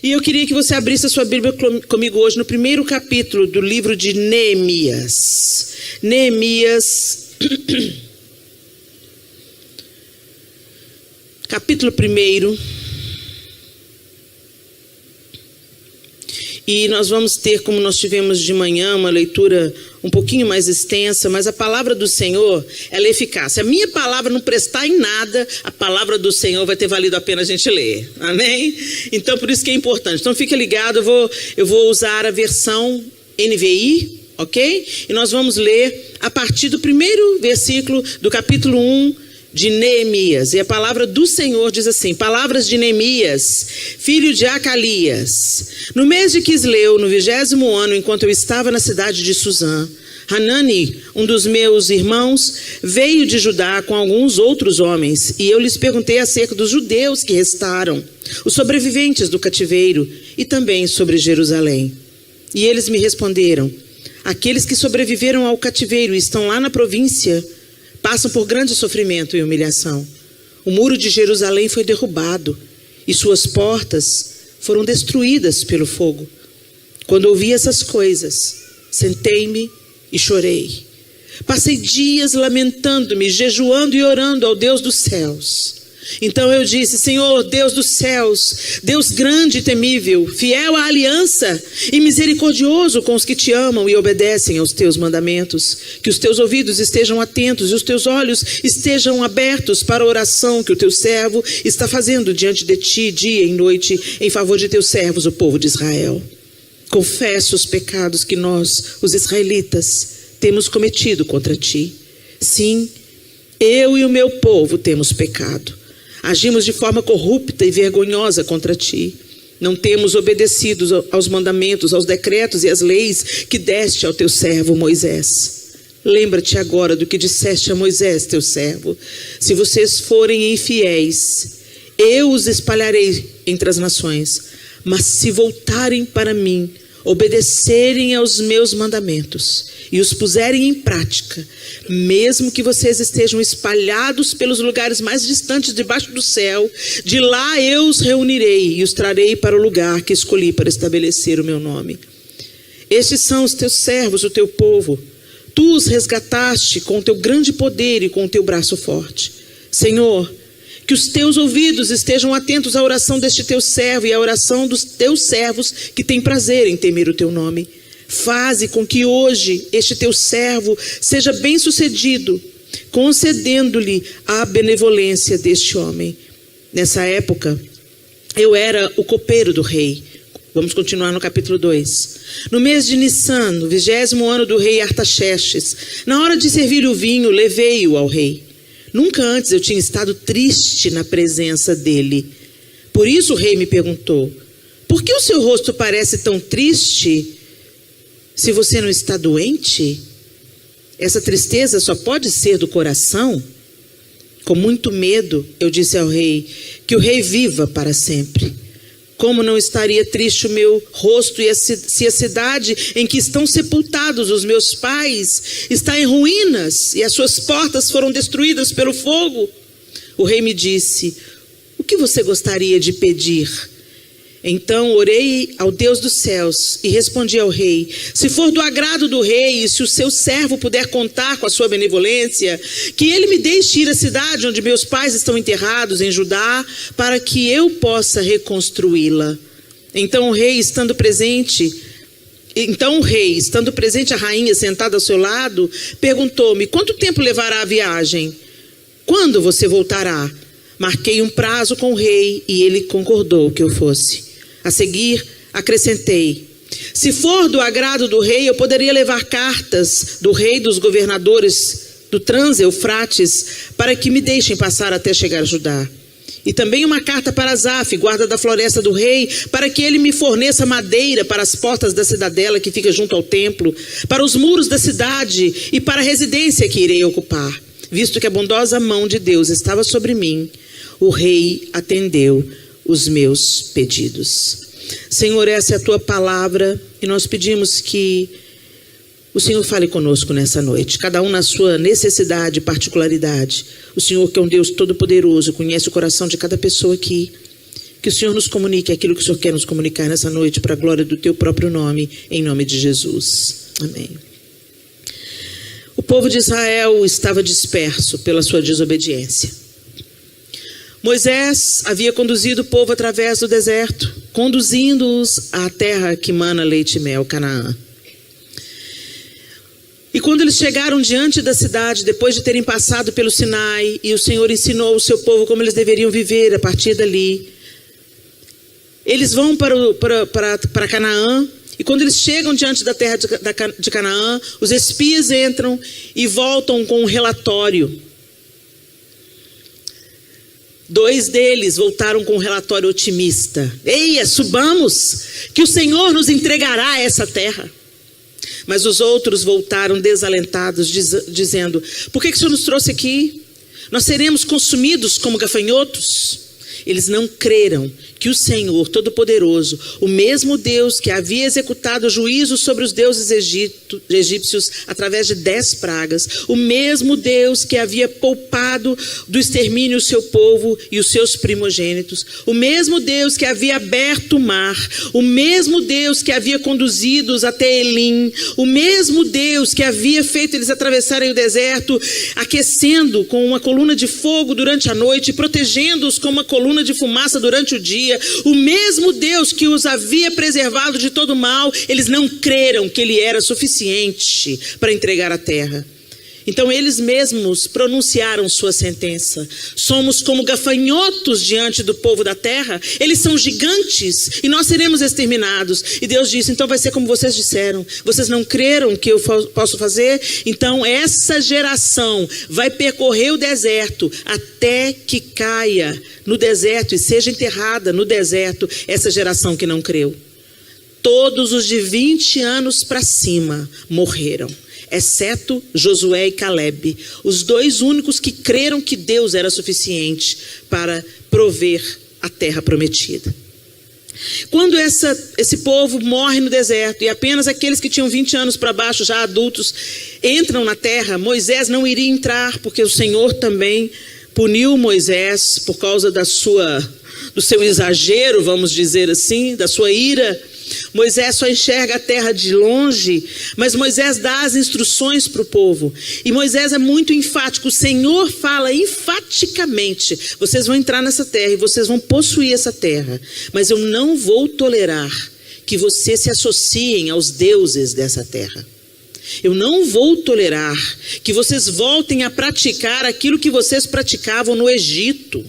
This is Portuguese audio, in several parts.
E eu queria que você abrisse a sua Bíblia comigo hoje no primeiro capítulo do livro de Neemias. Neemias, capítulo 1. E nós vamos ter, como nós tivemos de manhã, uma leitura um pouquinho mais extensa, mas a palavra do Senhor, ela é eficaz. Se a minha palavra não prestar em nada, a palavra do Senhor vai ter valido a pena a gente ler. Amém? Então, por isso que é importante. Então, fica ligado, eu vou usar a versão NVI, ok? E nós vamos ler a partir do primeiro versículo do capítulo 1 de Neemias. E a palavra do Senhor diz assim: palavras de Neemias, filho de Acalias. No mês de Quisleu, no 20º ano, enquanto eu estava na cidade de Suzã, Hanani, um dos meus irmãos, veio de Judá com alguns outros homens, e eu lhes perguntei acerca dos judeus que restaram, os sobreviventes do cativeiro, e também sobre Jerusalém. E eles me responderam: aqueles que sobreviveram ao cativeiro e estão lá na província passam por grande sofrimento e humilhação. O muro de Jerusalém foi derrubado e suas portas foram destruídas pelo fogo. Quando ouvi essas coisas, sentei-me e chorei. Passei dias lamentando-me, jejuando e orando ao Deus dos céus. Então eu disse: Senhor, Deus dos céus, Deus grande e temível, fiel à aliança e misericordioso com os que te amam e obedecem aos teus mandamentos, que os teus ouvidos estejam atentos e os teus olhos estejam abertos para a oração que o teu servo está fazendo diante de ti, dia e noite, em favor de teus servos, o povo de Israel. Confesso os pecados que nós, os israelitas, temos cometido contra ti. Sim, eu e o meu povo temos pecado. Agimos de forma corrupta e vergonhosa contra ti. Não temos obedecido aos mandamentos, aos decretos e às leis que deste ao teu servo Moisés. Lembra-te agora do que disseste a Moisés, teu servo. Se vocês forem infiéis, eu os espalharei entre as nações. Mas se voltarem para mim, obedecerem aos meus mandamentos e os puserem em prática, mesmo que vocês estejam espalhados pelos lugares mais distantes debaixo do céu, de lá eu os reunirei e os trarei para o lugar que escolhi para estabelecer o meu nome. Estes são os teus servos, o teu povo. Tu os resgataste com o teu grande poder e com o teu braço forte. Senhor, que os teus ouvidos estejam atentos à oração deste teu servo e à oração dos teus servos que têm prazer em temer o teu nome. Faze com que hoje este teu servo seja bem sucedido, concedendo-lhe a benevolência deste homem. Nessa época, eu era o copeiro do rei. Vamos continuar no capítulo 2. No mês de Nissan, no 20º ano do rei Artaxerxes, na hora de servir o vinho, levei-o ao rei. Nunca antes eu tinha estado triste na presença dele. Por isso o rei me perguntou: por que o seu rosto parece tão triste se você não está doente? Essa tristeza só pode ser do coração? Com muito medo, eu disse ao rei: que o rei viva para sempre. Como não estaria triste o meu rosto se a cidade em que estão sepultados os meus pais está em ruínas e as suas portas foram destruídas pelo fogo? O rei me disse: o que você gostaria de pedir? Então orei ao Deus dos céus e respondi ao rei: se for do agrado do rei e se o seu servo puder contar com a sua benevolência, que ele me deixe ir à cidade onde meus pais estão enterrados em Judá, para que eu possa reconstruí-la. Então o rei, estando presente, a rainha sentada ao seu lado, perguntou-me: quanto tempo levará a viagem? Quando você voltará? Marquei um prazo com o rei e ele concordou que eu fosse. A seguir, acrescentei: se for do agrado do rei, eu poderia levar cartas do rei dos governadores do Trans-Eufrates para que me deixem passar até chegar a Judá. E também uma carta para Asaf, guarda da floresta do rei, para que ele me forneça madeira para as portas da cidadela que fica junto ao templo, para os muros da cidade e para a residência que irei ocupar. Visto que a bondosa mão de Deus estava sobre mim, o rei atendeu os meus pedidos. Senhor, essa é a tua palavra e nós pedimos que o Senhor fale conosco nessa noite, cada um na sua necessidade e particularidade. O Senhor, que é um Deus todo-poderoso, conhece o coração de cada pessoa aqui. Que o Senhor nos comunique aquilo que o Senhor quer nos comunicar nessa noite, para a glória do teu próprio nome, em nome de Jesus. Amém. O povo de Israel estava disperso pela sua desobediência. Moisés havia conduzido o povo através do deserto, conduzindo-os à terra que mana leite e mel, Canaã. E quando eles chegaram diante da cidade, depois de terem passado pelo Sinai, e o Senhor ensinou o seu povo como eles deveriam viver a partir dali, eles vão para Canaã. E quando eles chegam diante da terra de Canaã, os espias entram e voltam com um relatório. 2 deles voltaram com um relatório otimista. Eia, subamos, que o Senhor nos entregará essa terra. Mas os outros voltaram desalentados, dizendo: por que o Senhor nos trouxe aqui? Nós seremos consumidos como gafanhotos. Eles não creram que o Senhor Todo-Poderoso, o mesmo Deus que havia executado juízo sobre os deuses egípcios através de 10 pragas, o mesmo Deus que havia poupado do extermínio o seu povo e os seus primogênitos, o mesmo Deus que havia aberto o mar, o mesmo Deus que havia conduzido-os até Elim, o mesmo Deus que havia feito eles atravessarem o deserto, aquecendo com uma coluna de fogo durante a noite, protegendo-os com uma coluna de fumaça durante o dia, o mesmo Deus que os havia preservado de todo mal, eles não creram que ele era suficiente para entregar a terra. Então eles mesmos pronunciaram sua sentença: somos como gafanhotos diante do povo da terra, eles são gigantes e nós seremos exterminados. E Deus disse: então vai ser como vocês disseram, vocês não creram que eu posso fazer? Então essa geração vai percorrer o deserto até que caia no deserto e seja enterrada no deserto essa geração que não creu. Todos os de 20 anos para cima morreram, exceto Josué e Caleb, os 2 únicos que creram que Deus era suficiente para prover a terra prometida. Quando esse povo morre no deserto e apenas aqueles que tinham 20 anos para baixo, já adultos, entram na terra, Moisés não iria entrar, porque o Senhor também puniu Moisés por causa do seu exagero, vamos dizer assim, da sua ira. Moisés só enxerga a terra de longe, mas Moisés dá as instruções para o povo. E Moisés é muito enfático. O Senhor fala enfaticamente: vocês vão entrar nessa terra e vocês vão possuir essa terra, mas eu não vou tolerar que vocês se associem aos deuses dessa terra. Eu não vou tolerar que vocês voltem a praticar aquilo que vocês praticavam no Egito.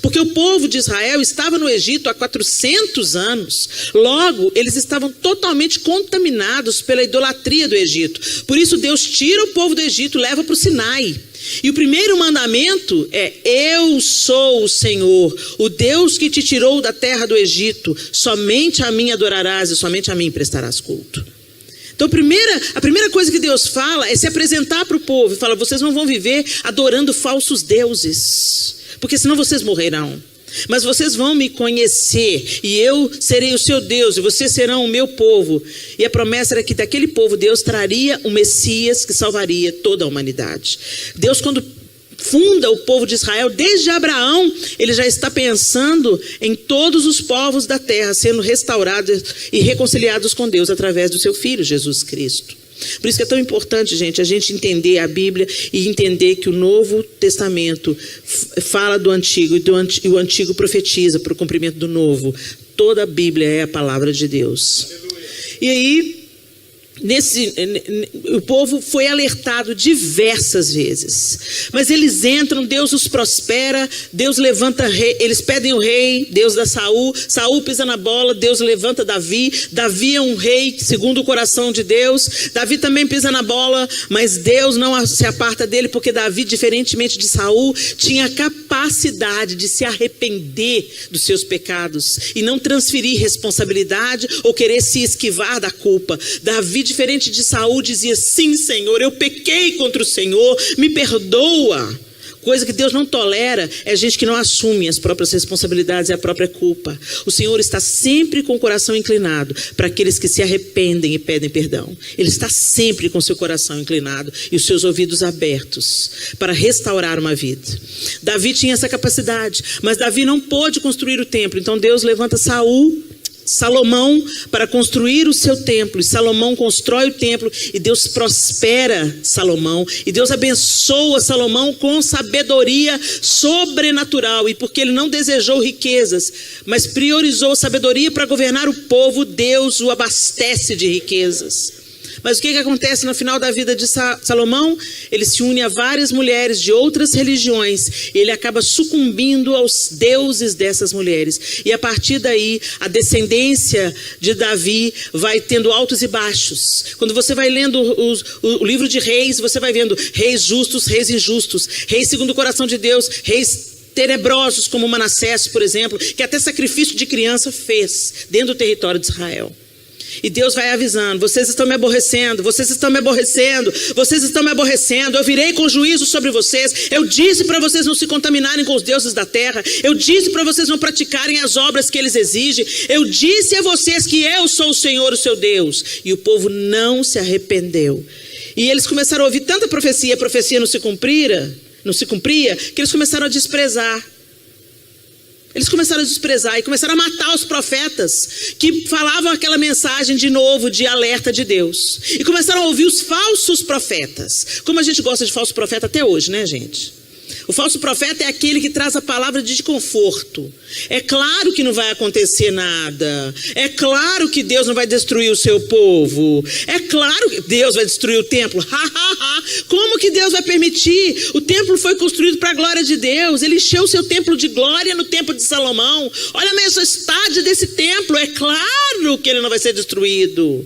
Porque o povo de Israel estava no Egito há 400 anos. Logo, eles estavam totalmente contaminados pela idolatria do Egito. Por isso Deus tira o povo do Egito e leva para o Sinai. E o primeiro mandamento é: eu sou o Senhor, o Deus que te tirou da terra do Egito. Somente a mim adorarás e somente a mim prestarás culto. Então a primeira coisa que Deus fala é se apresentar para o povo e fala: vocês não vão viver adorando falsos deuses, porque senão vocês morrerão. Mas vocês vão me conhecer e eu serei o seu Deus e vocês serão o meu povo. E a promessa era que daquele povo Deus traria o Messias que salvaria toda a humanidade. Deus, quando funda o povo de Israel, desde Abraão, ele já está pensando em todos os povos da terra sendo restaurados e reconciliados com Deus através do seu Filho, Jesus Cristo. Por isso que é tão importante, gente, a gente entender a Bíblia e entender que o Novo Testamento fala do Antigo e o Antigo profetiza para o cumprimento do Novo. Toda a Bíblia é a palavra de Deus. E aí, o povo foi alertado diversas vezes, mas eles entram, Deus os prospera, Deus levanta rei, eles pedem o rei, Deus dá Saul, Saul pisa na bola, Deus levanta Davi, Davi é um rei segundo o coração de Deus, Davi também pisa na bola, mas Deus não se aparta dele, porque Davi, diferentemente de Saul, tinha a capacidade de se arrepender dos seus pecados e não transferir responsabilidade ou querer se esquivar da culpa. Davi, diferente de Saul, dizia: sim, Senhor, eu pequei contra o Senhor, me perdoa. Coisa que Deus não tolera é gente que não assume as próprias responsabilidades e a própria culpa. O Senhor está sempre com o coração inclinado para aqueles que se arrependem e pedem perdão. Ele está sempre com seu coração inclinado e os seus ouvidos abertos para restaurar uma vida. Davi tinha essa capacidade, mas Davi não pôde construir o templo. Então Deus levanta Salomão para construir o seu templo, e Salomão constrói o templo, e Deus prospera Salomão, e Deus abençoa Salomão com sabedoria sobrenatural, e porque ele não desejou riquezas, mas priorizou sabedoria para governar o povo, Deus o abastece de riquezas. Mas o que acontece no final da vida de Salomão? Ele se une a várias mulheres de outras religiões. E ele acaba sucumbindo aos deuses dessas mulheres. E a partir daí, a descendência de Davi vai tendo altos e baixos. Quando você vai lendo o livro de reis, você vai vendo reis justos, reis injustos, reis segundo o coração de Deus, reis tenebrosos como Manassés, por exemplo, que até sacrifício de criança fez dentro do território de Israel. E Deus vai avisando: vocês estão me aborrecendo, vocês estão me aborrecendo, vocês estão me aborrecendo, eu virei com juízo sobre vocês. Eu disse para vocês não se contaminarem com os deuses da terra, eu disse para vocês não praticarem as obras que eles exigem, eu disse a vocês que eu sou o Senhor, o seu Deus. E o povo não se arrependeu. E eles começaram a ouvir tanta profecia, a profecia não se cumpria, que eles começaram a desprezar. Eles começaram a desprezar e começaram a matar os profetas que falavam aquela mensagem de novo, de alerta de Deus. E começaram a ouvir os falsos profetas. Como a gente gosta de falso profeta até hoje, né, gente? O falso profeta é aquele que traz a palavra de conforto. É claro que não vai acontecer nada. É claro que Deus não vai destruir o seu povo. É claro que Deus vai destruir o templo. Como que Deus vai permitir? O templo foi construído para a glória de Deus. Ele encheu o seu templo de glória no templo de Salomão. Olha a majestade desse templo. É claro que ele não vai ser destruído.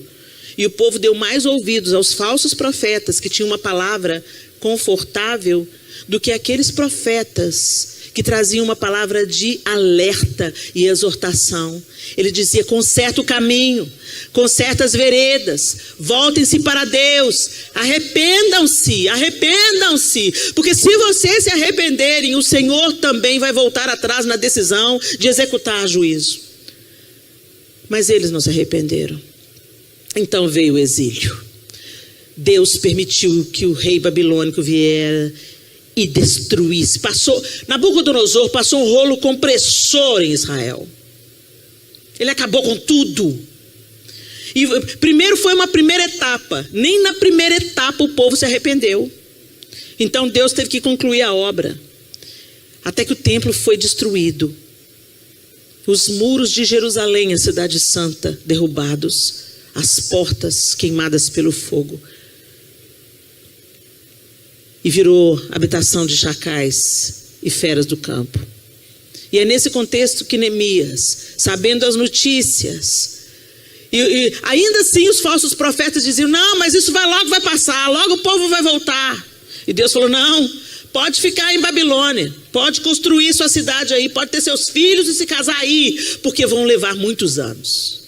E o povo deu mais ouvidos aos falsos profetas que tinham uma palavra confortável do que aqueles profetas que traziam uma palavra de alerta e exortação. Ele dizia: conserta o caminho, conserta as veredas, voltem-se para Deus, arrependam-se, porque se vocês se arrependerem, o Senhor também vai voltar atrás na decisão de executar juízo. Mas eles não se arrependeram. Então veio o exílio. Deus permitiu que o rei babilônico viera e destruísse. Nabucodonosor passou um rolo compressor em Israel. Ele acabou com tudo. E primeiro foi uma primeira etapa. Nem na primeira etapa o povo se arrependeu. Então Deus teve que concluir a obra. Até que o templo foi destruído. Os muros de Jerusalém, a cidade santa, derrubados. As portas queimadas pelo fogo. E virou habitação de chacais e feras do campo. E é nesse contexto que Neemias, sabendo as notícias, e ainda assim os falsos profetas diziam: não, mas isso logo vai passar, logo o povo vai voltar. E Deus falou: não, pode ficar em Babilônia, pode construir sua cidade aí, pode ter seus filhos e se casar aí, porque vão levar muitos anos.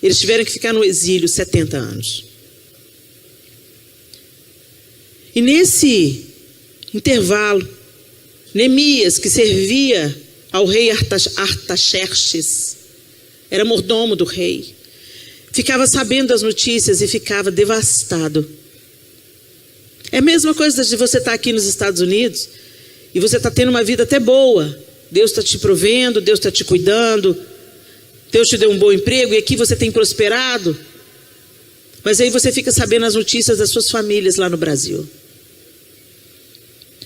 Eles tiveram que ficar no exílio 70 anos. E nesse intervalo, Neemias, que servia ao rei Artaxerxes, era mordomo do rei, ficava sabendo das notícias e ficava devastado. É a mesma coisa de você estar aqui nos Estados Unidos e você está tendo uma vida até boa. Deus está te provendo, Deus está te cuidando, Deus te deu um bom emprego e aqui você tem prosperado. Mas aí você fica sabendo as notícias das suas famílias lá no Brasil.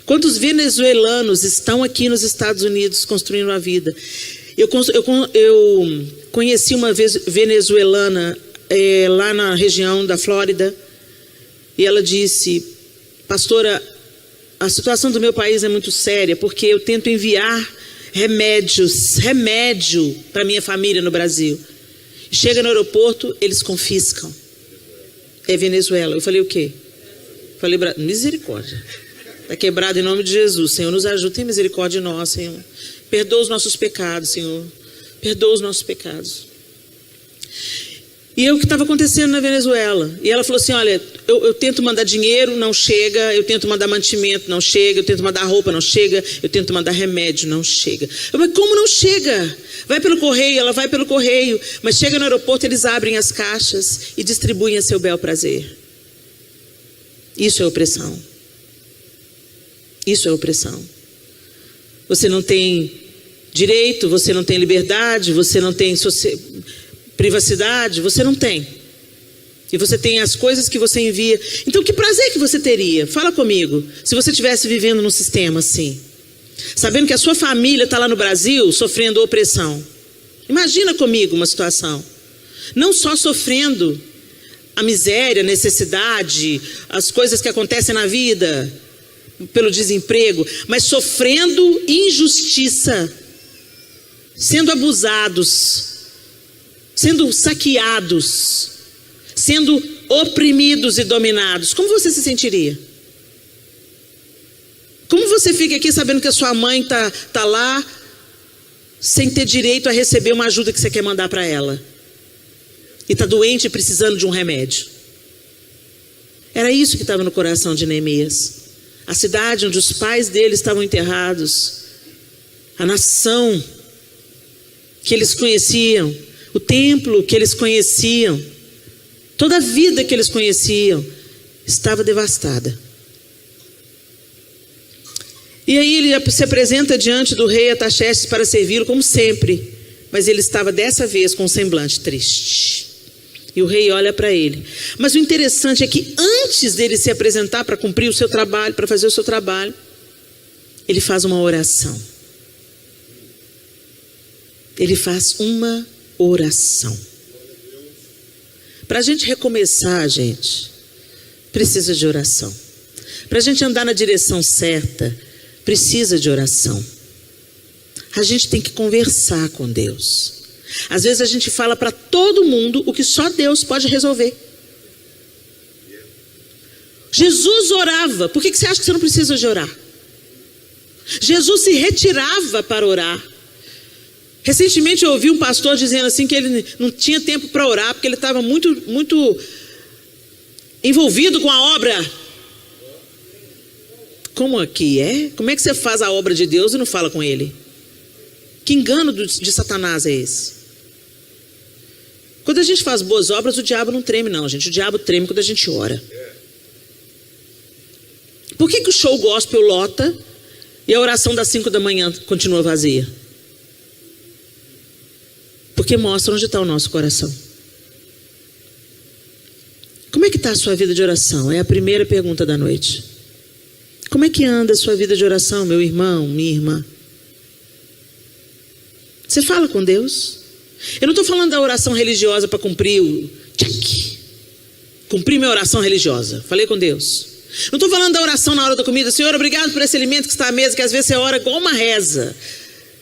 Quantos venezuelanos estão aqui nos Estados Unidos construindo uma vida? Eu conheci uma vez venezuelana lá na região da Flórida. E ela disse: pastora, a situação do meu país é muito séria, porque eu tento enviar remédio para minha família no Brasil. Chega no aeroporto, eles confiscam. É Venezuela. Eu falei: o quê? Falei: misericórdia. Está quebrado em nome de Jesus. Senhor, nos ajude. Tem misericórdia de nós, Senhor. Perdoa os nossos pecados, Senhor. Perdoa os nossos pecados. E é o que estava acontecendo na Venezuela. E ela falou assim, olha, eu tento mandar dinheiro, não chega. Eu tento mandar mantimento, não chega. Eu tento mandar roupa, não chega. Eu tento mandar remédio, não chega. Mas como não chega? Vai pelo correio, ela vai pelo correio. Mas chega no aeroporto, eles abrem as caixas e distribuem a seu bel prazer. Isso é opressão. Isso é opressão. Você não tem direito, você não tem liberdade, você não tem privacidade, você não tem. E você tem as coisas que você envia. Então que prazer que você teria? Fala comigo. Se você estivesse vivendo num sistema assim, sabendo que a sua família está lá no Brasil sofrendo opressão. Imagina comigo uma situação. Não só sofrendo a miséria, a necessidade, as coisas que acontecem na vida, pelo desemprego, mas sofrendo injustiça, sendo abusados, sendo saqueados, sendo oprimidos e dominados. Como você se sentiria? Como você fica aqui sabendo que a sua mãe tá lá sem ter direito a receber uma ajuda que você quer mandar para ela? E está doente e precisando de um remédio. Era isso que estava no coração de Neemias. A cidade onde os pais dele estavam enterrados, a nação que eles conheciam, o templo que eles conheciam, toda a vida que eles conheciam, estava devastada. E aí ele se apresenta diante do rei Artaxerxes para servi-lo como sempre, mas ele estava dessa vez com um semblante triste. E o rei olha para ele. Mas o interessante é que antes dele se apresentar para cumprir o seu trabalho, para fazer o seu trabalho, ele faz uma oração. Ele faz uma oração. Para a gente recomeçar, gente, precisa de oração. Para a gente andar na direção certa, precisa de oração. A gente tem que conversar com Deus. Às vezes a gente fala para todo mundo o que só Deus pode resolver. Jesus orava. Por que você acha que você não precisa de orar? Jesus se retirava para orar. Recentemente eu ouvi um pastor dizendo assim que ele não tinha tempo para orar porque ele estava muito envolvido com a obra. Como aqui é? Como é que você faz a obra de Deus e não fala com Ele? Que engano de Satanás é esse? Quando a gente faz boas obras, o diabo não treme não, gente. O diabo treme quando a gente ora. Por que o show gospel lota e a oração das 5 da manhã continua vazia? Porque mostra onde está o nosso coração. Como é que está a sua vida de oração? É a primeira pergunta da noite. Como é que anda a sua vida de oração, meu irmão, minha irmã? Você fala com Deus? Eu não estou falando da oração religiosa para cumprir o check. Cumprir minha oração religiosa. Falei com Deus. Não estou falando da oração na hora da comida. Senhor, obrigado por esse alimento que está à mesa, que às vezes você ora igual uma reza.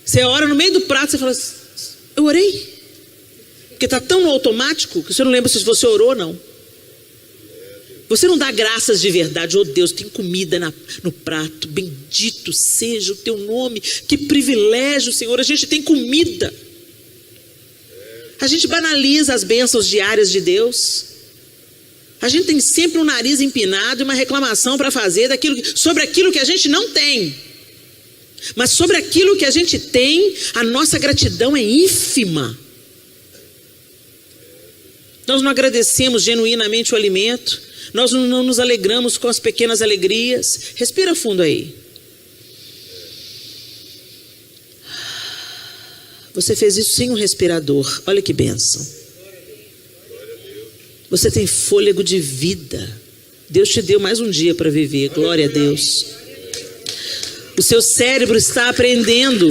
Você ora no meio do prato, você fala, eu orei? Porque está tão no automático que você não lembra se você orou ou não. Você não dá graças de verdade. Oh Deus, tem comida no prato. Bendito seja o teu nome. Que privilégio, Senhor. A gente tem comida. A gente banaliza as bênçãos diárias de Deus. A gente tem sempre um nariz empinado e uma reclamação para fazer sobre aquilo que a gente não tem. Mas sobre aquilo que a gente tem, a nossa gratidão é ínfima. Nós não agradecemos genuinamente o alimento. Nós não nos alegramos com as pequenas alegrias. Respira fundo aí. Você fez isso sem um respirador. Olha que bênção. Você tem fôlego de vida. Deus te deu mais um dia para viver. Glória a Deus. O seu cérebro está aprendendo.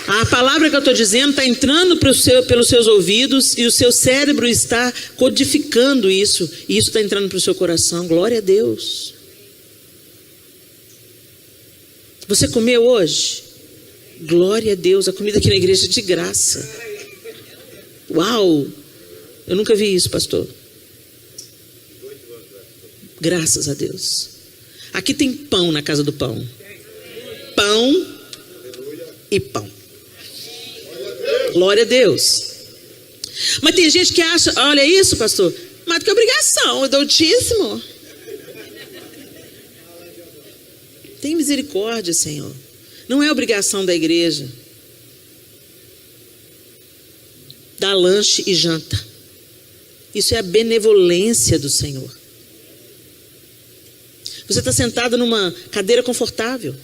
A palavra que eu estou dizendo está entrando pelos seus ouvidos e o seu cérebro está codificando isso. E isso está entrando para o seu coração. Glória a Deus. Você comeu hoje? Glória a Deus. A comida aqui na igreja é de graça. Uau! Eu nunca vi isso, pastor. Graças a Deus. Aqui tem pão na casa do pão. Pão e pão. Glória a Deus. Mas tem gente que acha, olha isso, pastor, mais do que obrigação, eu dou o dízimo. Tem misericórdia, Senhor. Não é obrigação da igreja. Dá lanche e janta. Isso é a benevolência do Senhor. Você está sentado numa cadeira confortável.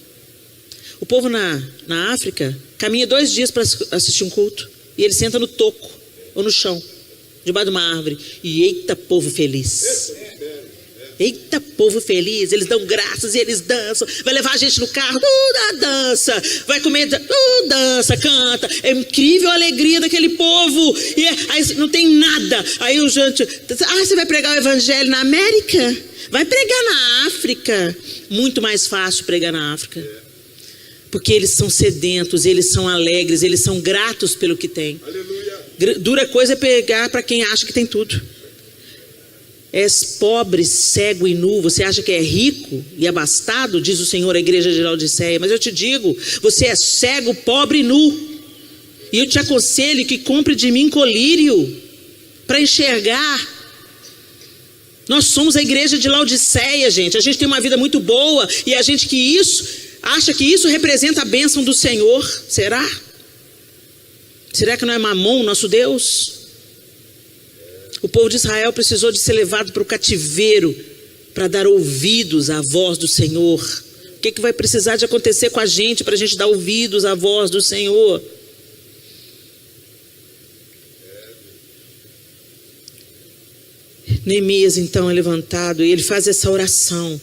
O povo na África caminha 2 dias para assistir um culto. E ele senta no toco ou no chão, debaixo de uma árvore. E eita povo feliz. Eita povo feliz. Eles dão graças e eles dançam. Vai levar a gente no carro, dança. Vai comer, dança, canta. É incrível a alegria daquele povo. E aí não tem nada. Aí o gente, você vai pregar o evangelho na América? Vai pregar na África. Muito mais fácil pregar na África. Porque eles são sedentos, eles são alegres, eles são gratos pelo que têm. Aleluia. Dura coisa é pegar para quem acha que tem tudo. És pobre, cego e nu. Você acha que é rico e abastado? Diz o Senhor à igreja de Laodiceia. Mas eu te digo, você é cego, pobre e nu. E eu te aconselho que compre de mim colírio para enxergar. Nós somos a igreja de Laodiceia, gente. A gente tem uma vida muito boa e a gente acha que isso representa a bênção do Senhor. Será? Será que não é Mamon, nosso Deus? O povo de Israel precisou de ser levado para o cativeiro para dar ouvidos à voz do Senhor. O que vai precisar de acontecer com a gente para a gente dar ouvidos à voz do Senhor? Neemias então é levantado e ele faz essa oração.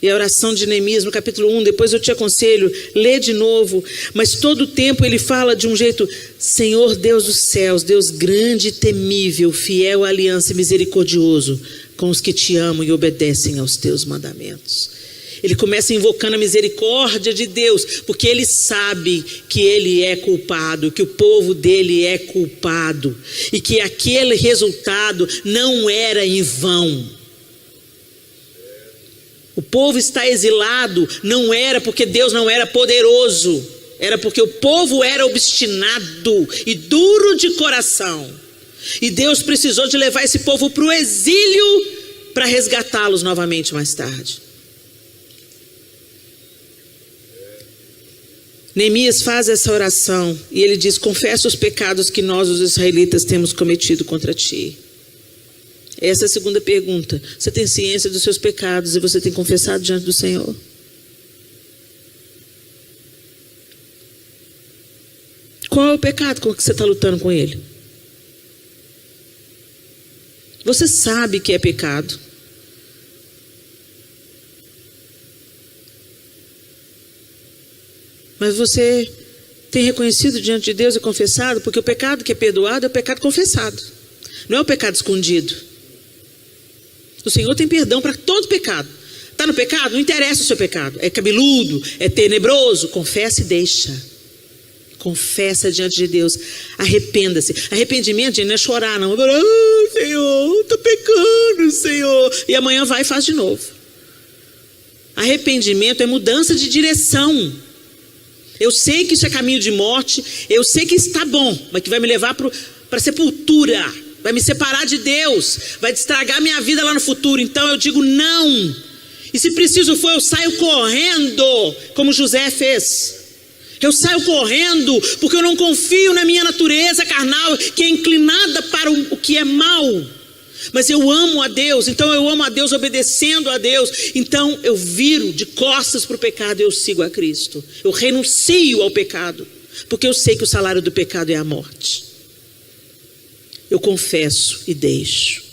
E a oração de Neemias no capítulo 1, depois eu te aconselho, lê de novo. Mas todo o tempo ele fala de um jeito: Senhor Deus dos céus, Deus grande e temível, fiel à aliança e misericordioso com os que te amam e obedecem aos teus mandamentos. Ele começa invocando a misericórdia de Deus, porque ele sabe que ele é culpado, que o povo dele é culpado, e que aquele resultado não era em vão. O povo está exilado, não era porque Deus não era poderoso, era porque o povo era obstinado e duro de coração. E Deus precisou de levar esse povo para o exílio para resgatá-los novamente mais tarde. Neemias faz essa oração e ele diz: confessa os pecados que nós, os israelitas, temos cometido contra ti. Essa é a segunda pergunta. Você tem ciência dos seus pecados e você tem confessado diante do Senhor? Qual é o pecado com que você está lutando com ele? Você sabe que é pecado. Mas você tem reconhecido diante de Deus e confessado? Porque o pecado que é perdoado é o pecado confessado. Não é o pecado escondido. O Senhor tem perdão para todo pecado. Está no pecado? Não interessa o seu pecado. É cabeludo, é tenebroso. Confessa e deixa. Confessa diante de Deus. Arrependa-se. Arrependimento, gente, não é chorar, não. Senhor, estou pecando, Senhor. E amanhã vai e faz de novo. Arrependimento é mudança de direção. Eu sei que isso é caminho de morte. Eu sei que está bom, mas que vai me levar para a sepultura. Vai me separar de Deus, vai estragar minha vida lá no futuro. Então eu digo não. E se preciso for, eu saio correndo, como José fez. Eu saio correndo, porque eu não confio na minha natureza carnal, que é inclinada para o que é mal. Mas eu amo a Deus, então eu amo a Deus obedecendo a Deus. Então eu viro de costas para o pecado e eu sigo a Cristo. Eu renuncio ao pecado, porque eu sei que o salário do pecado é a morte. Eu confesso e deixo.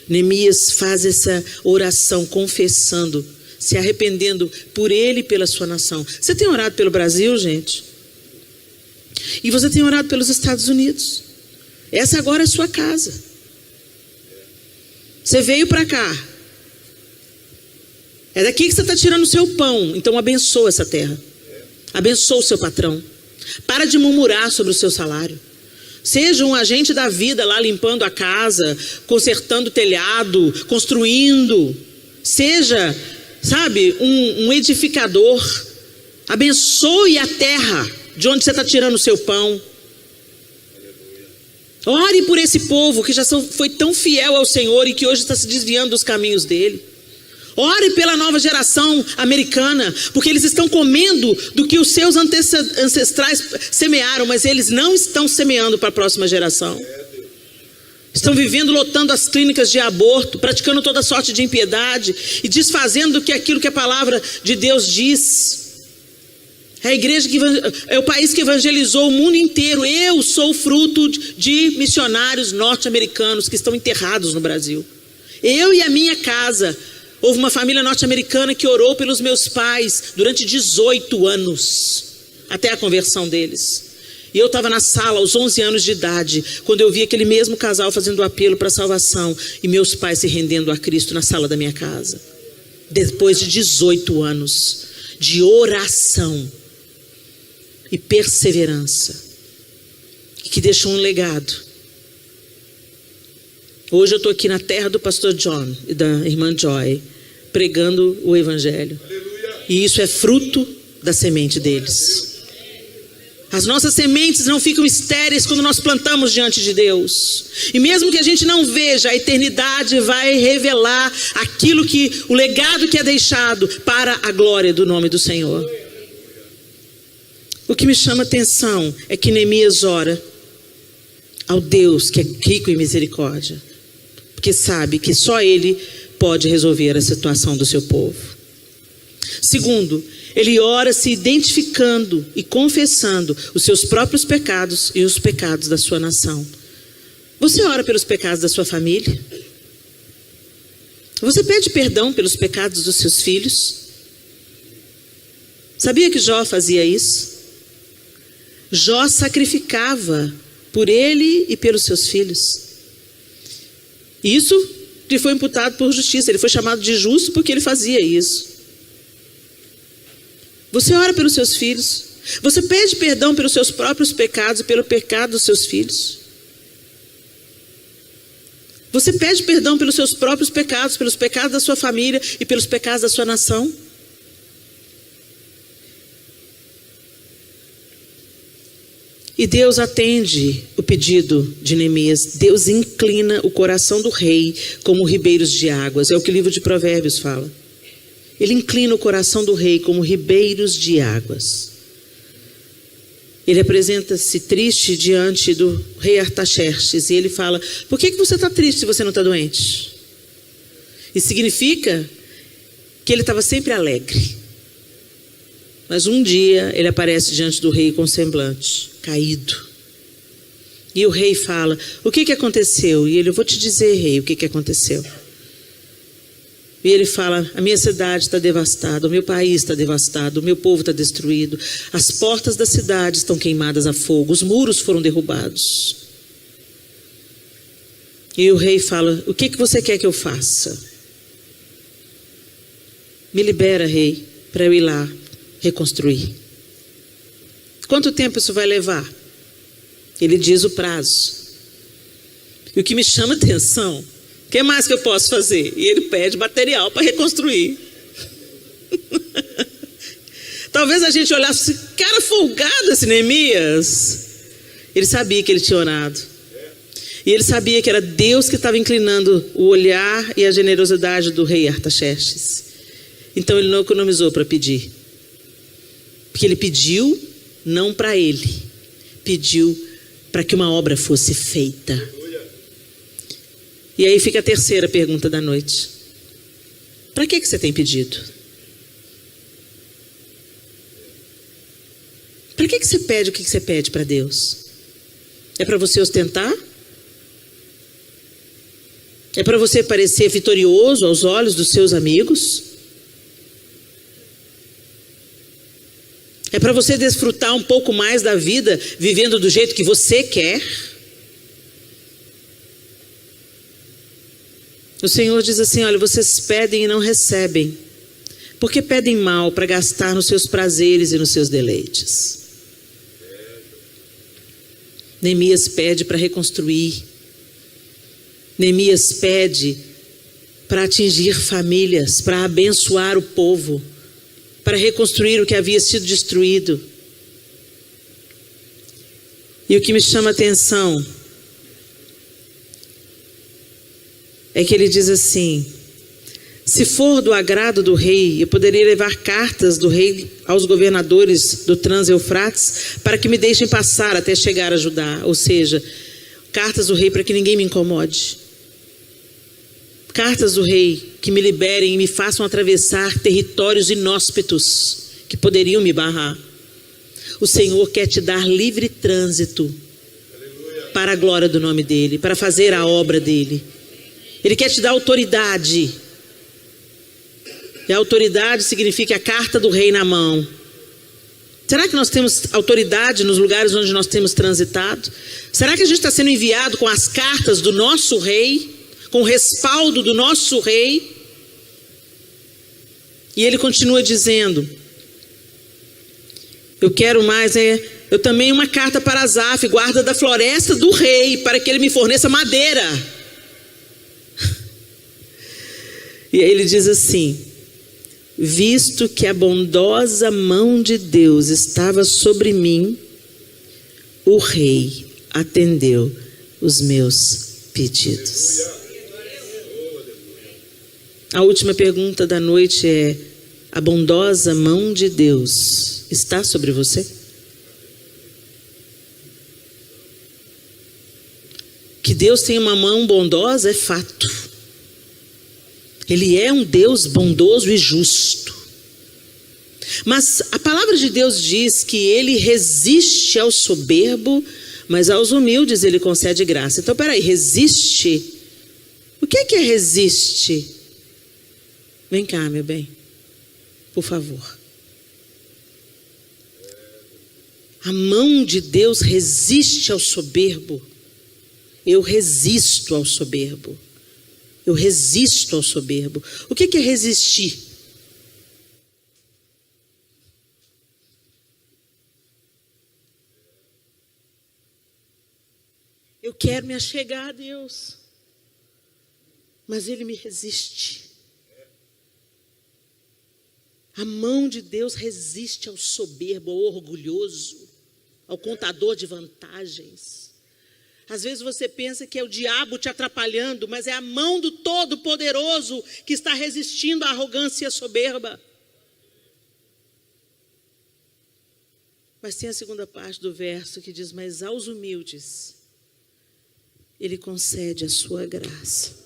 Neemias faz essa oração confessando, se arrependendo por ele e pela sua nação. Você tem orado pelo Brasil, gente? E você tem orado pelos Estados Unidos. Essa agora é a sua casa. Você veio para cá. É daqui que você está tirando o seu pão. Então abençoa essa terra. Abençoa o seu patrão. Para de murmurar sobre o seu salário. Seja um agente da vida lá limpando a casa, consertando o telhado, construindo. Seja, sabe, um edificador. Abençoe a terra de onde você está tirando o seu pão. Ore por esse povo que já foi tão fiel ao Senhor e que hoje está se desviando dos caminhos dele. Ore pela nova geração americana, porque eles estão comendo do que os seus ancestrais semearam, mas eles não estão semeando para a próxima geração. Estão vivendo, lotando as clínicas de aborto, praticando toda sorte de impiedade e desfazendo aquilo que a palavra de Deus diz. É a igreja é o país que evangelizou o mundo inteiro. Eu sou fruto de missionários norte-americanos que estão enterrados no Brasil. Eu e a minha casa. Houve uma família norte-americana que orou pelos meus pais durante 18 anos, até a conversão deles. E eu estava na sala aos 11 anos de idade, quando eu vi aquele mesmo casal fazendo o apelo para a salvação e meus pais se rendendo a Cristo na sala da minha casa. Depois de 18 anos de oração e perseverança, que deixou um legado. Hoje eu estou aqui na terra do pastor John e da irmã Joy, pregando o evangelho. Aleluia. E isso é fruto da semente deles. As nossas sementes não ficam estéreis quando nós plantamos diante de Deus. E mesmo que a gente não veja, a eternidade vai revelar o legado que é deixado para a glória do nome do Senhor. O que me chama a atenção é que Neemias ora ao Deus que é rico em misericórdia, porque sabe que só Ele pode resolver a situação do seu povo. Segundo, ele ora se identificando e confessando os seus próprios pecados e os pecados da sua nação. Você ora pelos pecados da sua família? Você pede perdão pelos pecados dos seus filhos? Sabia que Jó fazia isso? Jó sacrificava por ele e pelos seus filhos. Isso lhe foi imputado por justiça. Ele foi chamado de justo porque ele fazia isso. Você ora pelos seus filhos? Você pede perdão pelos seus próprios pecados e pelo pecado dos seus filhos? Você pede perdão pelos seus próprios pecados, pelos pecados da sua família e pelos pecados da sua nação? E Deus atende o pedido de Neemias. Deus inclina o coração do rei como ribeiros de águas. É o que o livro de Provérbios fala. Ele inclina o coração do rei como ribeiros de águas. Ele apresenta-se triste diante do rei Artaxerxes. E ele fala: por que você está triste se você não está doente? Isso significa que ele estava sempre alegre. Mas um dia ele aparece diante do rei com semblante caído. E o rei fala: o que aconteceu? E ele: eu vou te dizer, rei, o que aconteceu. E ele fala: a minha cidade está devastada, o meu país está devastado, o meu povo está destruído, as portas da cidade estão queimadas a fogo, os muros foram derrubados. E o rei fala: o que você quer que eu faça? Me libera, rei, para eu ir lá reconstruir. Quanto tempo isso vai levar? Ele diz o prazo. E o que me chama a atenção: o que mais que eu posso fazer? E ele pede material para reconstruir. Talvez a gente olhasse assim: cara folgado esse Neemias. Ele sabia que ele tinha orado. E ele sabia que era Deus que estava inclinando o olhar e a generosidade do rei Artaxerxes. Então ele não economizou para pedir. Porque ele pediu não para ele, pediu para que uma obra fosse feita. E aí fica a terceira pergunta da noite: para que você tem pedido? Para que você pede o que você pede para Deus? É para você ostentar? É para você parecer vitorioso aos olhos dos seus amigos? É para você desfrutar um pouco mais da vida, vivendo do jeito que você quer? O Senhor diz assim: olha, vocês pedem e não recebem, porque pedem mal para gastar nos seus prazeres e nos seus deleites. Neemias pede para reconstruir. Neemias pede para atingir famílias, para abençoar o povo, para reconstruir o que havia sido destruído. E o que me chama a atenção é que ele diz assim: se for do agrado do rei, eu poderia levar cartas do rei aos governadores do Trans-Eufrates para que me deixem passar até chegar a Judá. Ou seja, cartas do rei para que ninguém me incomode. Cartas do rei que me liberem e me façam atravessar territórios inóspitos que poderiam me barrar. O Senhor quer te dar livre trânsito para a glória do nome dEle, para fazer a obra dEle. Ele quer te dar autoridade. E a autoridade significa a carta do rei na mão. Será que nós temos autoridade nos lugares onde nós temos transitado? Será que a gente está sendo enviado com as cartas do nosso rei? Com o respaldo do nosso rei? E ele continua dizendo: eu quero mais, eu também uma carta para Asaf, guarda da floresta do rei, para que ele me forneça madeira. E aí ele diz assim: visto que a bondosa mão de Deus estava sobre mim, o rei atendeu os meus pedidos. A última pergunta da noite é: a bondosa mão de Deus está sobre você? Que Deus tem uma mão bondosa é fato. Ele é um Deus bondoso e justo. Mas a palavra de Deus diz que Ele resiste ao soberbo, mas aos humildes Ele concede graça. Então, peraí, resiste? O que é resiste? Vem cá, meu bem, por favor. A mão de Deus resiste ao soberbo. Eu resisto ao soberbo. Eu resisto ao soberbo. O que é resistir? Eu quero me achegar a Deus, mas Ele me resiste. A mão de Deus resiste ao soberbo, ao orgulhoso, ao contador de vantagens. Às vezes você pensa que é o diabo te atrapalhando, mas é a mão do Todo-Poderoso que está resistindo à arrogância e à soberba. Mas tem a segunda parte do verso que diz: mas aos humildes Ele concede a sua graça.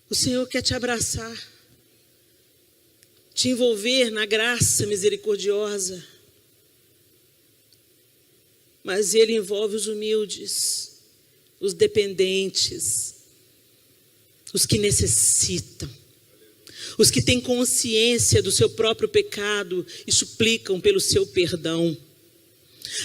O Senhor quer te abraçar, te envolver na graça misericordiosa, mas Ele envolve os humildes, os dependentes, os que necessitam, os que têm consciência do seu próprio pecado e suplicam pelo seu perdão.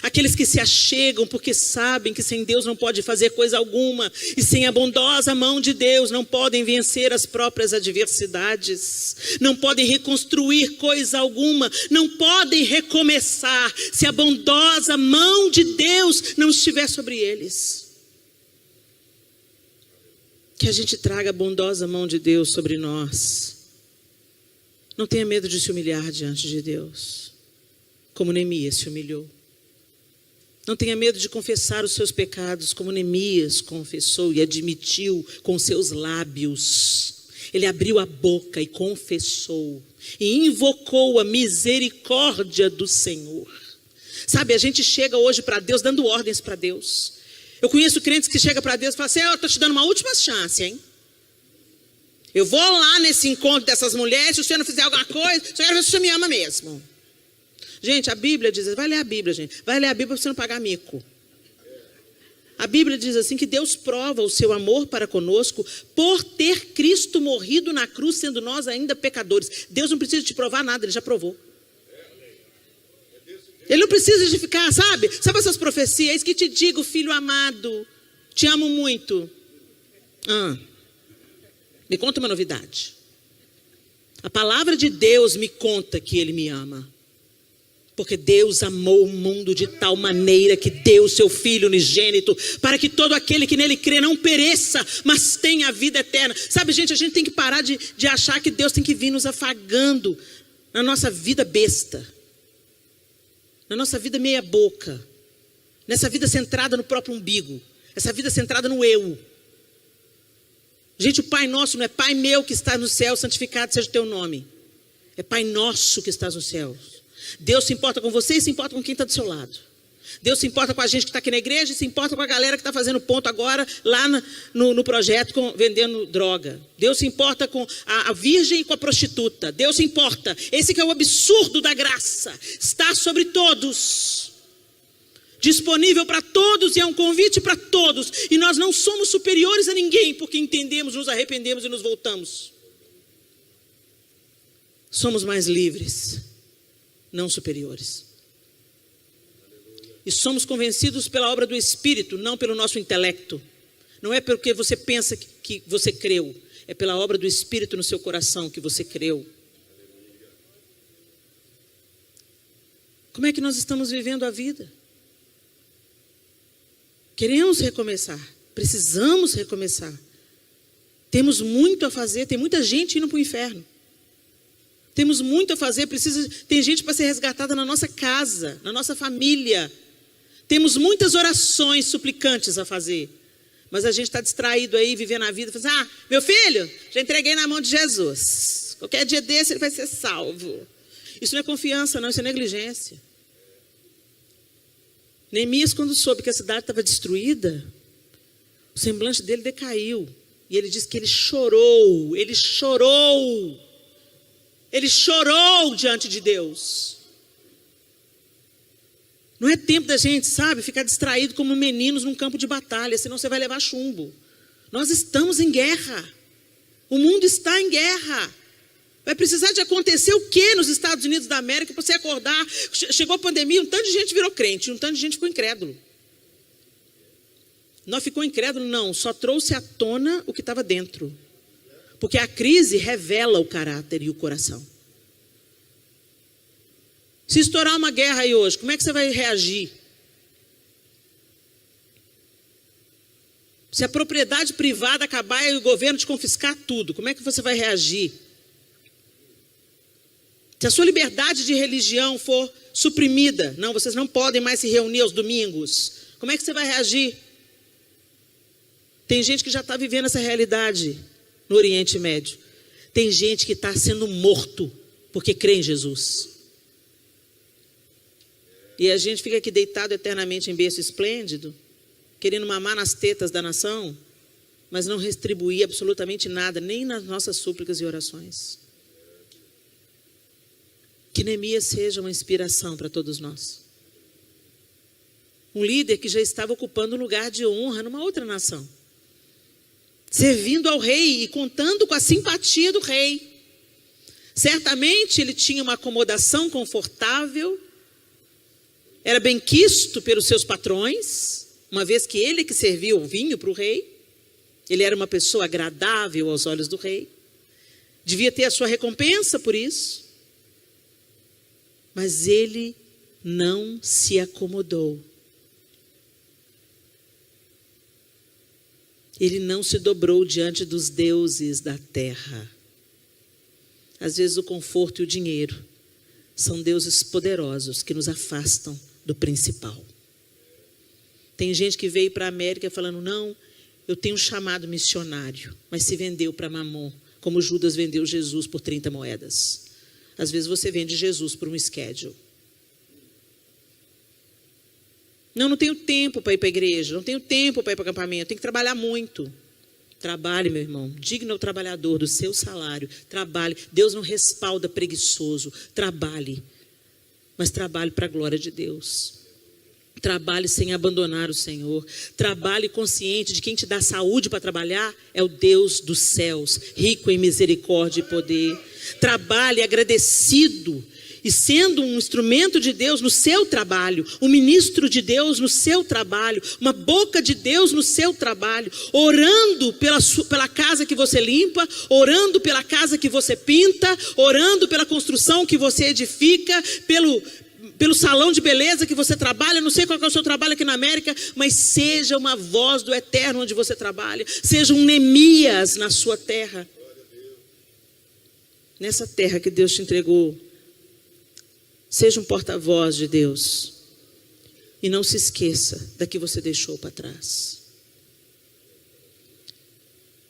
Aqueles que se achegam porque sabem que sem Deus não pode fazer coisa alguma, e sem a bondosa mão de Deus não podem vencer as próprias adversidades, não podem reconstruir coisa alguma, não podem recomeçar se a bondosa mão de Deus não estiver sobre eles. Que a gente traga a bondosa mão de Deus sobre nós. Não tenha medo de se humilhar diante de Deus, como Neemias se humilhou. Não tenha medo de confessar os seus pecados, como Neemias confessou e admitiu com seus lábios. Ele abriu a boca e confessou, e invocou a misericórdia do Senhor. Sabe, a gente chega hoje para Deus dando ordens para Deus. Eu conheço crentes que chegam para Deus e falam assim: eu estou te dando uma última chance, hein? Eu vou lá nesse encontro dessas mulheres, se você não fizer alguma coisa, só quero ver se você me ama mesmo. Gente, a Bíblia diz, vai ler a Bíblia, gente. Vai ler a Bíblia para você não pagar mico. A Bíblia diz assim que Deus prova o seu amor para conosco por ter Cristo morrido na cruz, sendo nós ainda pecadores. Deus não precisa te provar nada, Ele já provou. Ele não precisa de ficar, sabe essas profecias? Eis que te digo, filho amado, te amo muito. Me conta uma novidade. A palavra de Deus me conta que Ele me ama. Porque Deus amou o mundo de tal maneira que deu o seu Filho unigênito, para que todo aquele que nele crê não pereça, mas tenha a vida eterna. Sabe, gente, a gente tem que parar de achar que Deus tem que vir nos afagando. na nossa vida besta, na nossa vida meia boca, nessa vida centrada no próprio umbigo, essa vida centrada no eu. Gente, o Pai Nosso não é Pai meu que está no céu, santificado seja o teu nome. É Pai Nosso que estás nos céus. Deus se importa com você e se importa com quem está do seu lado. Deus se importa com a gente que está aqui na igreja e se importa com a galera que está fazendo ponto agora lá no projeto vendendo droga. Deus se importa com a virgem e com a prostituta. Deus se importa. Esse que é o absurdo da graça. Está sobre todos. Disponível para todos e é um convite para todos. E nós não somos superiores a ninguém porque entendemos, nos arrependemos e nos voltamos. Somos mais livres, não superiores. E somos convencidos pela obra do Espírito, não pelo nosso intelecto. Não é porque você pensa que você creu. É pela obra do Espírito no seu coração que você creu. Como é que nós estamos vivendo a vida? Queremos recomeçar. Precisamos recomeçar. Temos muito a fazer. Tem muita gente indo para o inferno. Temos muito a fazer. Tem gente para ser resgatada na nossa casa, na nossa família. Temos muitas orações suplicantes a fazer. Mas a gente está distraído aí, vivendo a vida. Fala, meu filho, já entreguei na mão de Jesus. Qualquer dia desse ele vai ser salvo. Isso não é confiança não, isso é negligência. Neemias, quando soube que a cidade estava destruída, o semblante dele decaiu. E ele disse que ele chorou. Ele chorou. Ele chorou diante de Deus. Não é tempo da gente, ficar distraído como meninos num campo de batalha, senão você vai levar chumbo. Nós estamos em guerra. O mundo está em guerra. Vai precisar de acontecer o que nos Estados Unidos da América para você acordar? Chegou a pandemia, um tanto de gente virou crente, um tanto de gente ficou incrédulo. Não ficou incrédulo, não. Só trouxe à tona o que estava dentro. Porque a crise revela o caráter e o coração. Se estourar uma guerra aí hoje, como é que você vai reagir? Se a propriedade privada acabar e o governo te confiscar tudo, como é que você vai reagir? Se a sua liberdade de religião for suprimida, não, vocês não podem mais se reunir aos domingos, como é que você vai reagir? Tem gente que já está vivendo essa realidade no Oriente Médio. Tem gente que está sendo morto porque crê em Jesus. E a gente fica aqui deitado eternamente em berço esplêndido, querendo mamar nas tetas da nação, mas não retribuir absolutamente nada, nem nas nossas súplicas e orações. Que Neemias seja uma inspiração para todos nós. Um líder que já estava ocupando um lugar de honra numa outra nação, servindo ao rei e contando com a simpatia do rei. Certamente ele tinha uma acomodação confortável, era benquisto pelos seus patrões, uma vez que ele que servia o vinho para o rei. Ele era uma pessoa agradável aos olhos do rei. Devia ter a sua recompensa por isso. Mas ele não se acomodou. Ele não se dobrou diante dos deuses da terra. Às vezes o conforto e o dinheiro são deuses poderosos que nos afastam do principal. Tem gente que veio para a América falando, não, eu tenho um chamado missionário, mas se vendeu para Mamon, como Judas vendeu Jesus por 30 moedas. Às vezes você vende Jesus por um schedule. Não tenho tempo para ir para a igreja, não tenho tempo para ir para o acampamento, tenho que trabalhar muito. Trabalhe, meu irmão, digno ao trabalhador do seu salário, trabalhe. Deus não respalda preguiçoso, trabalhe, mas trabalhe para a glória de Deus. Trabalhe sem abandonar o Senhor, trabalhe consciente de quem te dá saúde para trabalhar é o Deus dos céus, rico em misericórdia e poder. Trabalhe agradecido e sendo um instrumento de Deus no seu trabalho, um ministro de Deus no seu trabalho, uma boca de Deus no seu trabalho, orando pela casa que você limpa, orando pela casa que você pinta, orando pela construção que você edifica, pelo salão de beleza que você trabalha. Não sei qual é o seu trabalho aqui na América, mas seja uma voz do eterno onde você trabalha, seja um Neemias na sua terra. Nessa terra que Deus te entregou Seja um porta-voz de Deus. E não se esqueça da que você deixou para trás.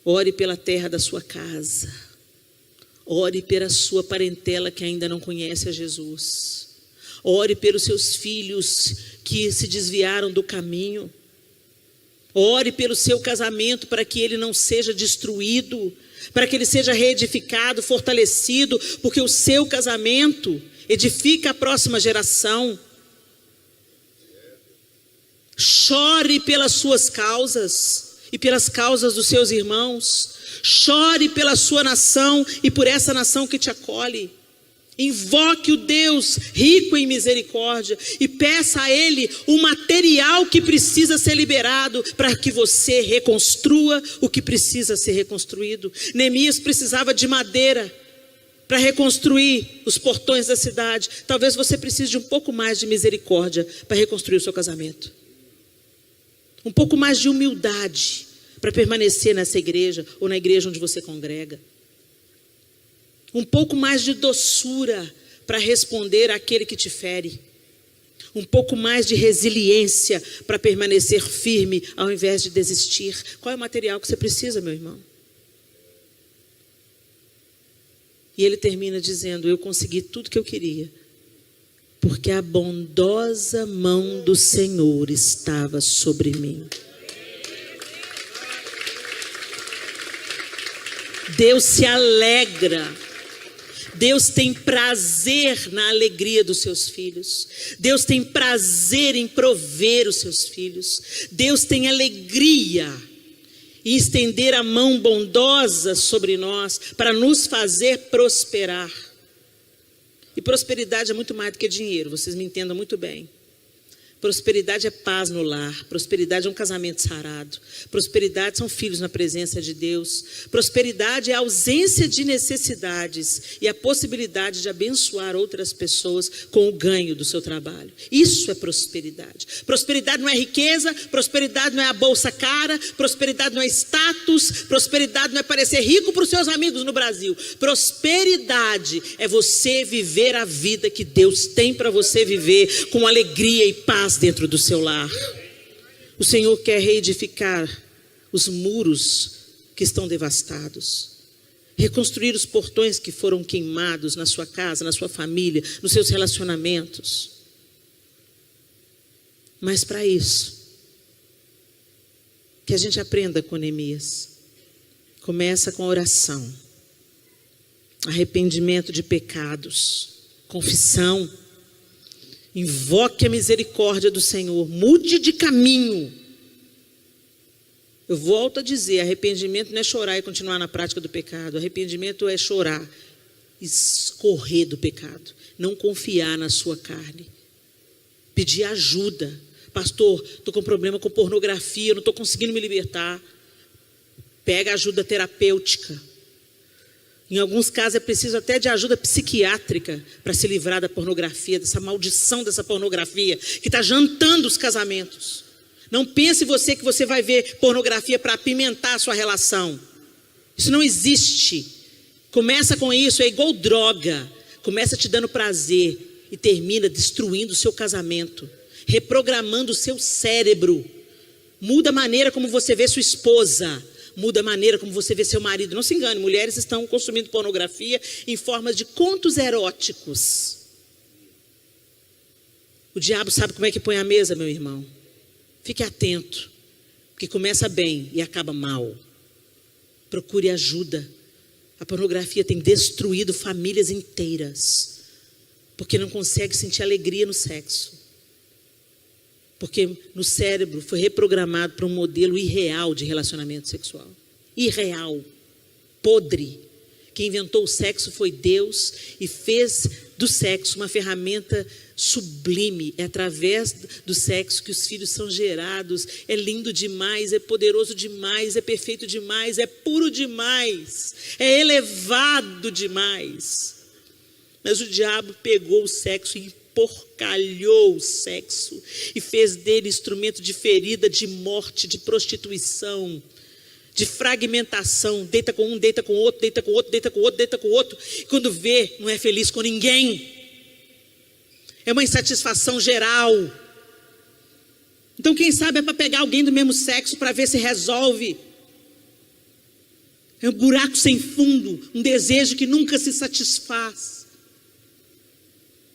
Ore pela terra da sua casa. Ore pela sua parentela que ainda não conhece a Jesus. Ore pelos seus filhos que se desviaram do caminho. Ore pelo seu casamento para que ele não seja destruído, para que ele seja reedificado, fortalecido, porque o seu casamento edifica a próxima geração. Chore pelas suas causas e pelas causas dos seus irmãos. Chore pela sua nação e por essa nação que te acolhe. Invoque o Deus rico em misericórdia e peça a Ele o material que precisa ser liberado para que você reconstrua o que precisa ser reconstruído. Neemias precisava de madeira para reconstruir os portões da cidade. Talvez você precise de um pouco mais de misericórdia para reconstruir o seu casamento. Um pouco mais de humildade para permanecer nessa igreja ou na igreja onde você congrega. Um pouco mais de doçura para responder àquele que te fere. Um pouco mais de resiliência para permanecer firme ao invés de desistir. Qual é o material que você precisa, meu irmão? E ele termina dizendo: eu consegui tudo que eu queria, porque a bondosa mão do Senhor estava sobre mim. Deus se alegra. Deus tem prazer na alegria dos seus filhos. Deus tem prazer em prover os seus filhos. Deus tem alegria em estender a mão bondosa sobre nós para nos fazer prosperar. E prosperidade é muito mais do que dinheiro, vocês me entendam muito bem. Prosperidade é paz no lar. Prosperidade é um casamento sarado. Prosperidade são filhos na presença de Deus. Prosperidade é a ausência de necessidades e a possibilidade de abençoar outras pessoas com o ganho do seu trabalho. Isso é prosperidade. Prosperidade não é riqueza. Prosperidade não é a bolsa cara. Prosperidade não é status. Prosperidade não é parecer rico para os seus amigos no Brasil. Prosperidade é você viver a vida que Deus tem para você viver com alegria e paz dentro do seu lar. O Senhor quer reedificar os muros que estão devastados, reconstruir os portões que foram queimados na sua casa, na sua família, nos seus relacionamentos. Mas para isso, que a gente aprenda com Neemias. Começa com a oração, arrependimento de pecados, confissão. Invoque a misericórdia do Senhor. Mude de caminho. Eu volto a dizer, arrependimento não é chorar e continuar na prática do pecado. Arrependimento é chorar, escorrer do pecado. Não confiar na sua carne. Pedir ajuda. Pastor, estou com problema com pornografia, não estou conseguindo me libertar. Pega ajuda terapêutica. Em alguns casos é preciso até de ajuda psiquiátrica para se livrar da pornografia, dessa maldição dessa pornografia que está jantando os casamentos. Não pense você que você vai ver pornografia para apimentar a sua relação. Isso não existe. Começa com isso, é igual droga. Começa te dando prazer e termina destruindo o seu casamento, reprogramando o seu cérebro. Muda a maneira como você vê sua esposa. Muda a maneira como você vê seu marido. Não se engane, mulheres estão consumindo pornografia em formas de contos eróticos. O diabo sabe como é que põe a mesa, meu irmão. Fique atento, porque começa bem e acaba mal. Procure ajuda. A pornografia tem destruído famílias inteiras, porque não consegue sentir alegria no sexo. Porque no cérebro foi reprogramado para um modelo irreal de relacionamento sexual. Irreal. Podre. Quem inventou o sexo foi Deus e fez do sexo uma ferramenta sublime. É através do sexo que os filhos são gerados. É lindo demais, é poderoso demais, é perfeito demais, é puro demais, é elevado demais. Mas o diabo pegou o sexo e porcalhou o sexo e fez dele instrumento de ferida, de morte, de prostituição, de fragmentação. Deita com um, deita com o outro, deita com o outro, deita com o outro, deita com o outro. E quando vê, não é feliz com ninguém. É uma insatisfação geral. Então quem sabe é para pegar alguém do mesmo sexo para ver se resolve. É um buraco sem fundo, um desejo que nunca se satisfaz.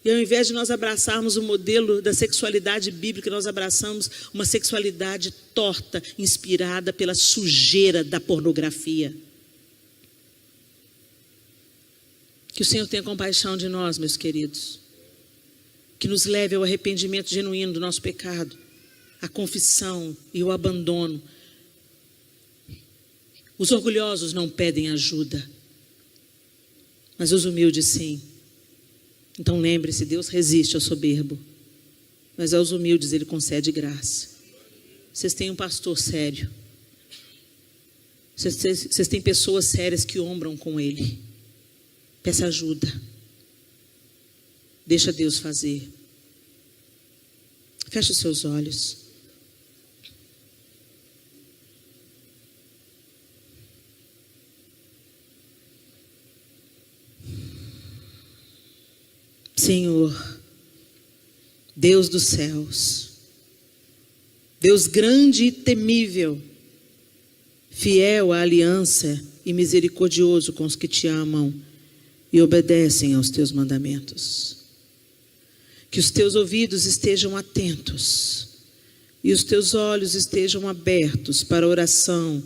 E ao invés de nós abraçarmos o modelo da sexualidade bíblica, nós abraçamos uma sexualidade torta, inspirada pela sujeira da pornografia. Que o Senhor tenha compaixão de nós, meus queridos. Que nos leve ao arrependimento genuíno do nosso pecado, a confissão e o abandono. Os orgulhosos não pedem ajuda, mas os humildes sim. Então lembre-se, Deus resiste ao soberbo, mas aos humildes Ele concede graça. Vocês têm um pastor sério. Vocês têm pessoas sérias que ombram com Ele. Peça ajuda. Deixa Deus fazer. Feche os seus olhos. Senhor, Deus dos céus, Deus grande e temível, fiel à aliança e misericordioso com os que te amam e obedecem aos teus mandamentos. Que os teus ouvidos estejam atentos e os teus olhos estejam abertos para a oração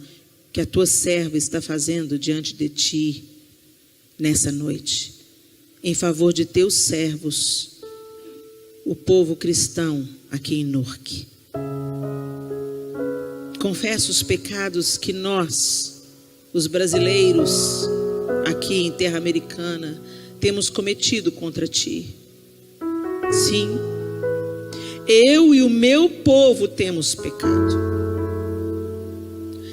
que a tua serva está fazendo diante de ti nessa noite, em favor de teus servos, o povo cristão aqui em Norque. Confesso os pecados que nós, os brasileiros aqui em terra americana, temos cometido contra ti. Sim, eu e o meu povo temos pecado.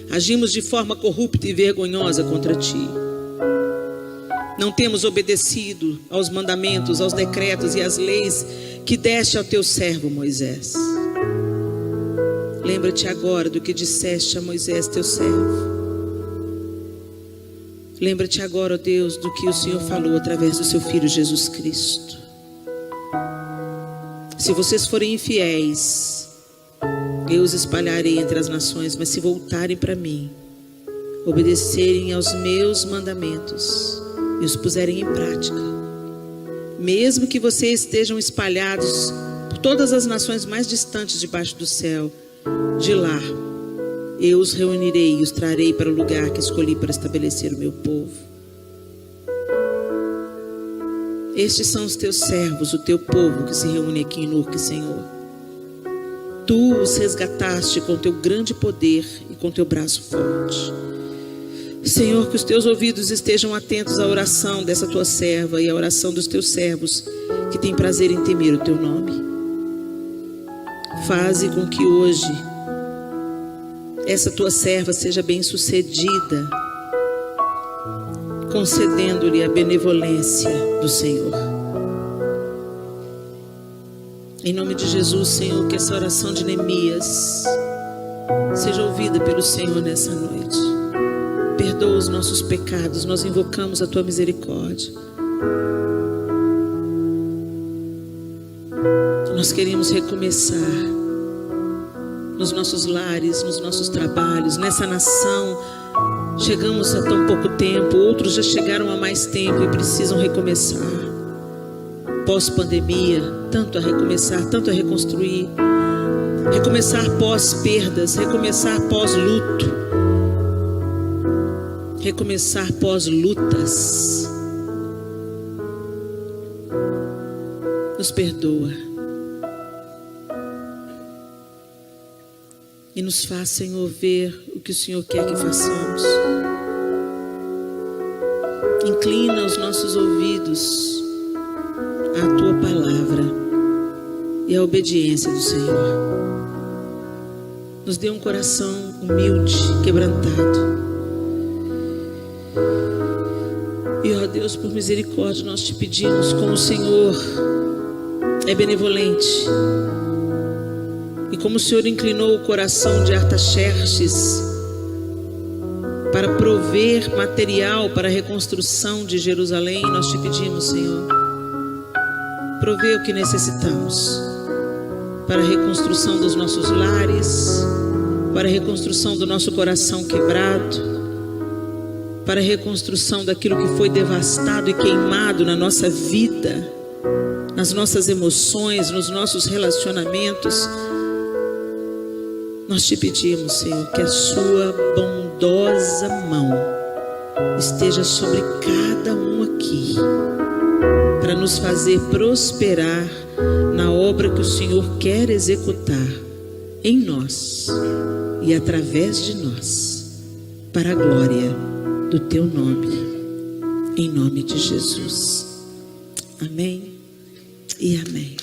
Agimos de forma corrupta e vergonhosa contra ti. Não temos obedecido aos mandamentos, aos decretos e às leis que deste ao teu servo Moisés. Lembra-te agora do que disseste a Moisés, teu servo. Lembra-te agora, ó Deus, do que o Senhor falou através do seu Filho Jesus Cristo. Se vocês forem infiéis, eu os espalharei entre as nações, mas se voltarem para mim, obedecerem aos meus mandamentos e os puserem em prática, mesmo que vocês estejam espalhados por todas as nações mais distantes debaixo do céu, de lá eu os reunirei e os trarei para o lugar que escolhi para estabelecer o meu povo. Estes são os teus servos, o teu povo que se reúne aqui em Norque, Senhor. Tu os resgataste com teu grande poder e com teu braço forte. Senhor, que os teus ouvidos estejam atentos à oração dessa tua serva e à oração dos teus servos que têm prazer em temer o teu nome. Faze com que hoje essa tua serva seja bem-sucedida, concedendo-lhe a benevolência do Senhor. Em nome de Jesus, Senhor, que essa oração de Neemias seja ouvida pelo Senhor nessa noite. Perdoa os nossos pecados, nós invocamos a tua misericórdia. Nós queremos recomeçar nos nossos lares, nos nossos trabalhos, nessa nação. Chegamos há tão pouco tempo, outros já chegaram há mais tempo e precisam recomeçar. Pós-pandemia, tanto a recomeçar, tanto a reconstruir. Recomeçar pós-perdas, recomeçar pós-luto. Recomeçar pós-lutas. Nos perdoa. E nos faz, Senhor, ver o que o Senhor quer que façamos. Inclina os nossos ouvidos à tua palavra e à obediência do Senhor. Nos dê um coração humilde, quebrantado. E, ó Deus, por misericórdia, nós te pedimos, como o Senhor é benevolente, e como o Senhor inclinou o coração de Artaxerxes para prover material para a reconstrução de Jerusalém, nós te pedimos, Senhor, provê o que necessitamos para a reconstrução dos nossos lares, para a reconstrução do nosso coração quebrado, para a reconstrução daquilo que foi devastado e queimado na nossa vida, nas nossas emoções, nos nossos relacionamentos. Nós te pedimos, Senhor, que a sua bondosa mão esteja sobre cada um aqui, para nos fazer prosperar na obra que o Senhor quer executar em nós e através de nós, para a glória do teu nome, em nome de Jesus. Amém e amém.